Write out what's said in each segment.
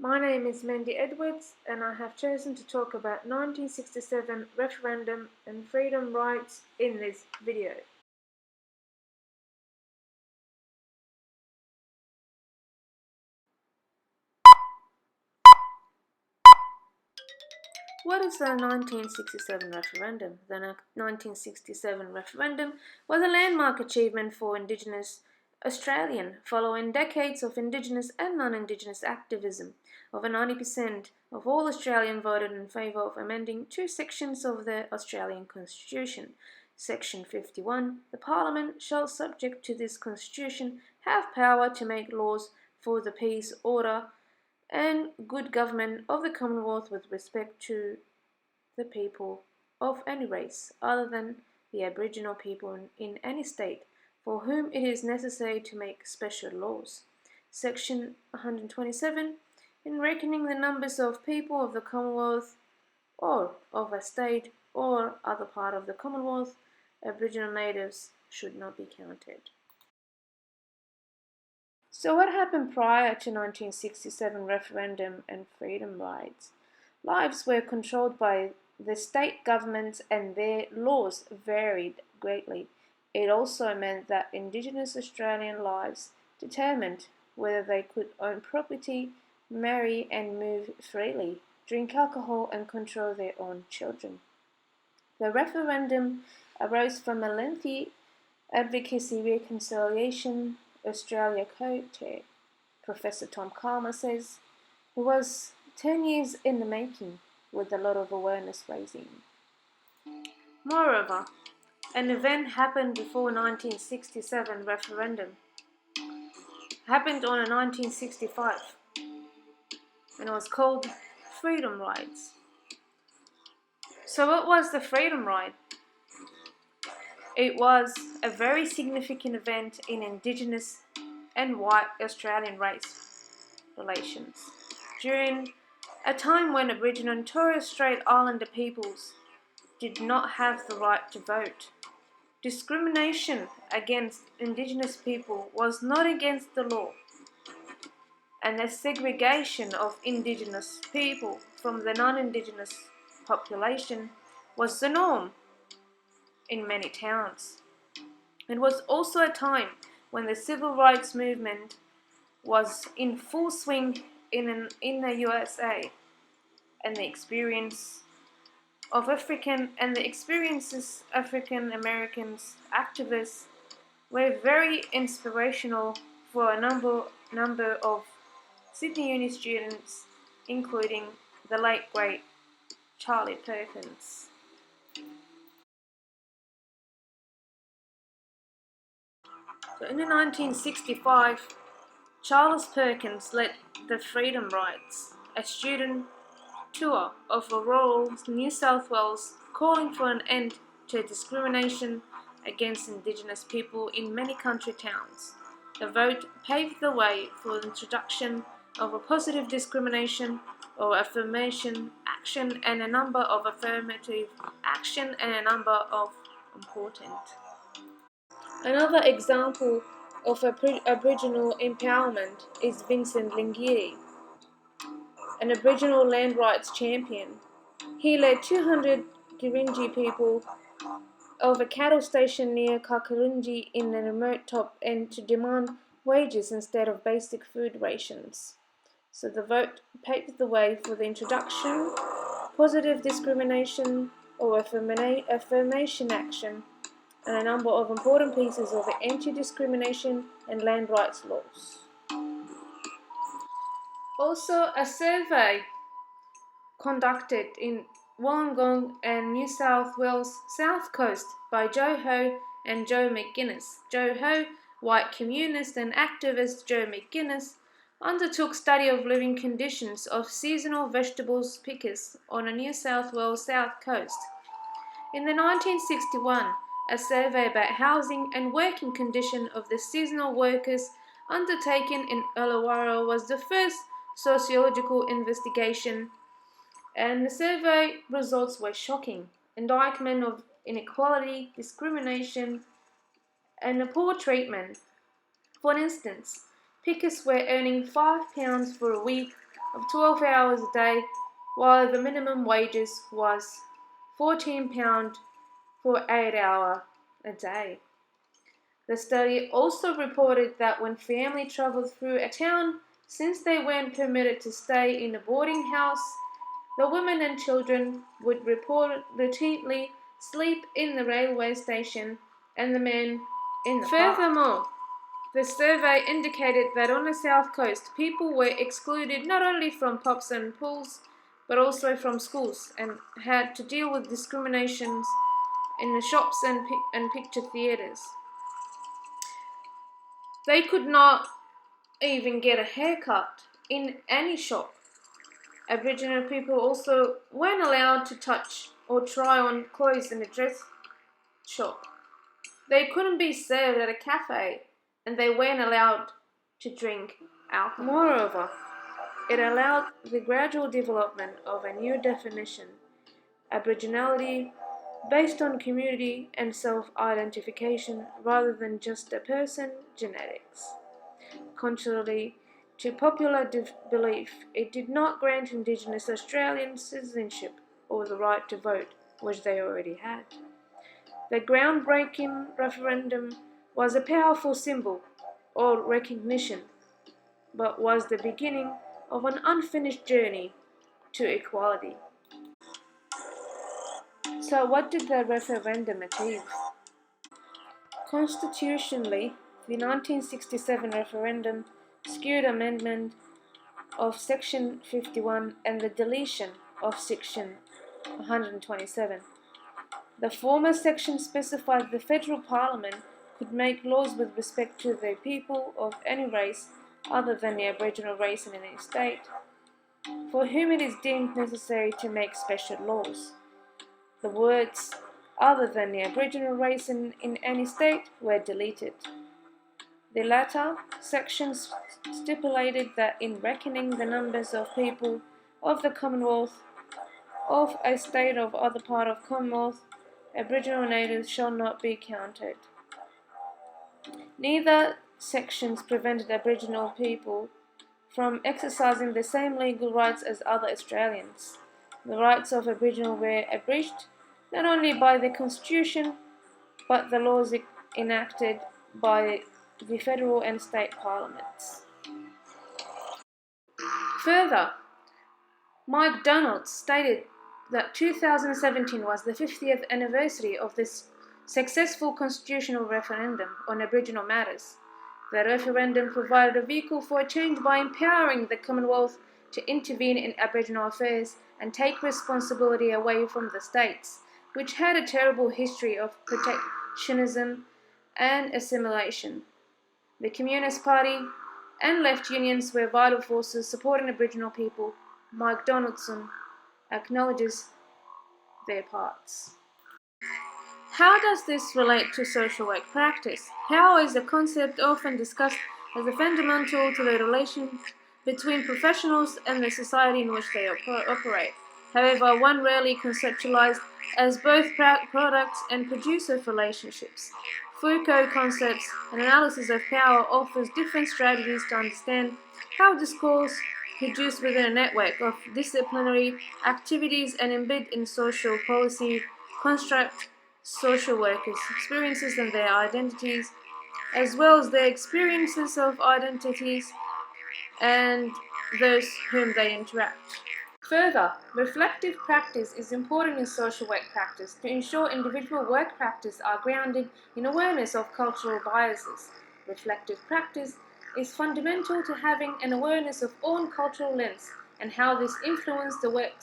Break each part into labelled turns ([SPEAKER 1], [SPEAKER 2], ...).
[SPEAKER 1] My name is Mandy Edwards, and I have chosen to talk about 1967 referendum and freedom rights in this video. What is the 1967 referendum? The 1967 referendum was a landmark achievement for Indigenous Australian, following decades of Indigenous and non-Indigenous activism. Over 90% of all Australians voted in favour of amending two sections of the Australian Constitution. Section 51. The Parliament shall, subject to this Constitution, have power to make laws for the peace, order, and good government of the Commonwealth with respect to the people of any race other than the Aboriginal people in any state for whom it is necessary to make special laws. Section 127. In reckoning the numbers of people of the Commonwealth or of a state or other part of the Commonwealth, Aboriginal natives should not be counted. So what happened prior to 1967 referendum and freedom rights? Lives were controlled by the state governments and their laws varied greatly. It also meant that Indigenous Australian lives determined whether they could own property, marry and move freely, drink alcohol and control their own children. The referendum arose from a lengthy advocacy reconciliation Australia co-chair, Professor Tom Calma says. It was 10 years in the making with a lot of awareness raising. Moreover, an event happened before 1967 referendum. Happened on 1965 and it was called Freedom Rights. So what was the Freedom Right? It was a very significant event in Indigenous and white Australian race relations during a time when Aboriginal and Torres Strait Islander peoples did not have the right to vote. Discrimination against Indigenous people was not against the law, and the segregation of Indigenous people from the non-Indigenous population was the norm in many towns. It was also a time when the civil rights movement was in full swing in the USA, and the experiences African Americans activists were very inspirational for a number of Sydney Uni students, including the late great Charlie Perkins. So in 1965, Charles Perkins led the Freedom Rides, a student tour of rural New South Wales calling for an end to discrimination against Indigenous people in many country towns. The vote paved the way for the introduction of a positive discrimination or affirmation action and a number of affirmative action and a number of important. Another example of Aboriginal empowerment is Vincent Lingieri, an Aboriginal land rights champion. He led 200 Gurindji people of a cattle station near Karkarinji in the remote top end to demand wages instead of basic food rations. So the vote paved the way for the introduction, positive discrimination or affirmation action, and a number of important pieces of anti-discrimination and land rights laws. Also, a survey conducted in Wollongong and New South Wales South Coast by Joe Ho and Joe McGuinness. Joe Ho, white communist and activist Joe McGuinness, undertook study of living conditions of seasonal vegetables pickers on the New South Wales South Coast. In the 1961, a survey about housing and working condition of the seasonal workers undertaken in Illawarra was the first sociological investigation, and the survey results were shocking. Indictment of inequality, discrimination, and poor treatment. For instance, pickers were earning £5 for a week of 12 hours a day, while the minimum wages was £14 for 8 hours a day. The study also reported that when family travelled through a town, since they weren't permitted to stay in a boarding house, the women and children would routinely sleep in the railway station and the men in the park. Furthermore, the survey indicated that on the south coast, people were excluded not only from pubs and pools, but also from schools and had to deal with discriminations in the shops and picture theatres. They could not even get a haircut in any shop. Aboriginal people also weren't allowed to touch or try on clothes in a dress shop. They couldn't be served at a cafe, and they weren't allowed to drink alcohol. Moreover, it allowed the gradual development of a new definition, Aboriginality, based on community and self-identification rather than just a person's genetics. Contrary to popular belief, it did not grant Indigenous Australians citizenship or the right to vote, which they already had. The groundbreaking referendum was a powerful symbol or recognition, but was the beginning of an unfinished journey to equality. So what did the referendum achieve? Constitutionally, the 1967 referendum skewed amendment of Section 51 and the deletion of Section 127. The former section specified the federal parliament could make laws with respect to the people of any race other than the Aboriginal race in any state, for whom it is deemed necessary to make special laws. The words other than the Aboriginal race in any state were deleted. The latter section stipulated that in reckoning the numbers of people of the Commonwealth of a state of other part of Commonwealth, Aboriginal natives shall not be counted. Neither sections prevented Aboriginal people from exercising the same legal rights as other Australians. The rights of Aboriginal were abridged not only by the Constitution, but the laws enacted by the federal and state parliaments. Further, Mike Donalds stated that 2017 was the 50th anniversary of this successful constitutional referendum on Aboriginal matters. The referendum provided a vehicle for a change by empowering the Commonwealth to intervene in Aboriginal affairs and take responsibility away from the states, which had a terrible history of protectionism and assimilation. The Communist Party and left unions were vital forces supporting Aboriginal people. Mike Donaldson acknowledges their parts. How does this relate to social work practice? Power is a concept often discussed as a fundamental to the relation between professionals and the society in which they operate. However, one rarely conceptualized as both products and producer of relationships. Foucault concepts and analysis of power offers different strategies to understand how discourse produced within a network of disciplinary activities and embed in social policy construct social workers' experiences and their identities, as well as their experiences of identities and those whom they interact. Further, reflective practice is important in social work practice to ensure individual work practice are grounded in awareness of cultural biases. Reflective practice is fundamental to having an awareness of own cultural lens and how this influences the work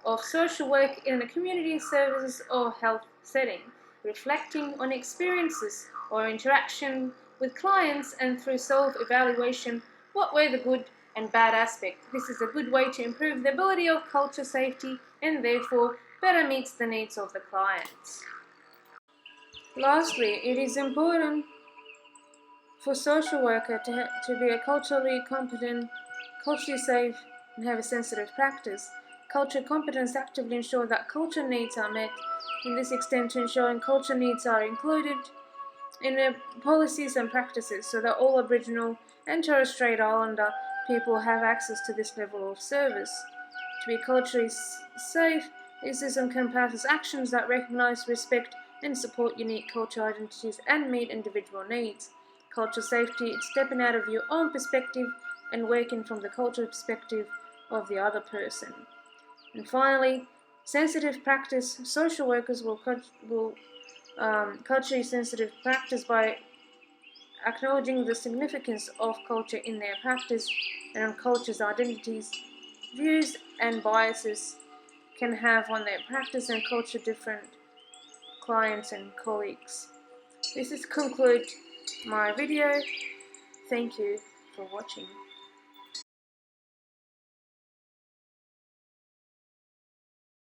[SPEAKER 1] of social work in a community services or health setting, reflecting on experiences or interaction with clients and through self-evaluation, what were the good and bad aspects. This is a good way to improve the ability of culture safety and therefore better meets the needs of the clients. Lastly, it is important for social worker to be a culturally competent, culturally safe, and have a sensitive practice. Culture competence actively ensure that culture needs are met. In this extent, to ensuring culture needs are included in the policies and practices so that all Aboriginal and Torres Strait Islander people have access to this level of service. To be culturally safe, this encompasses actions that recognize, respect, and support unique cultural identities and meet individual needs. Cultural safety is stepping out of your own perspective and working from the cultural perspective of the other person. And finally, sensitive practice. Social workers will culturally sensitive practice by acknowledging the significance of culture in their practice and on culture's identities, views, and biases can have on their practice and culture different clients and colleagues. This is conclude my video. Thank you for watching.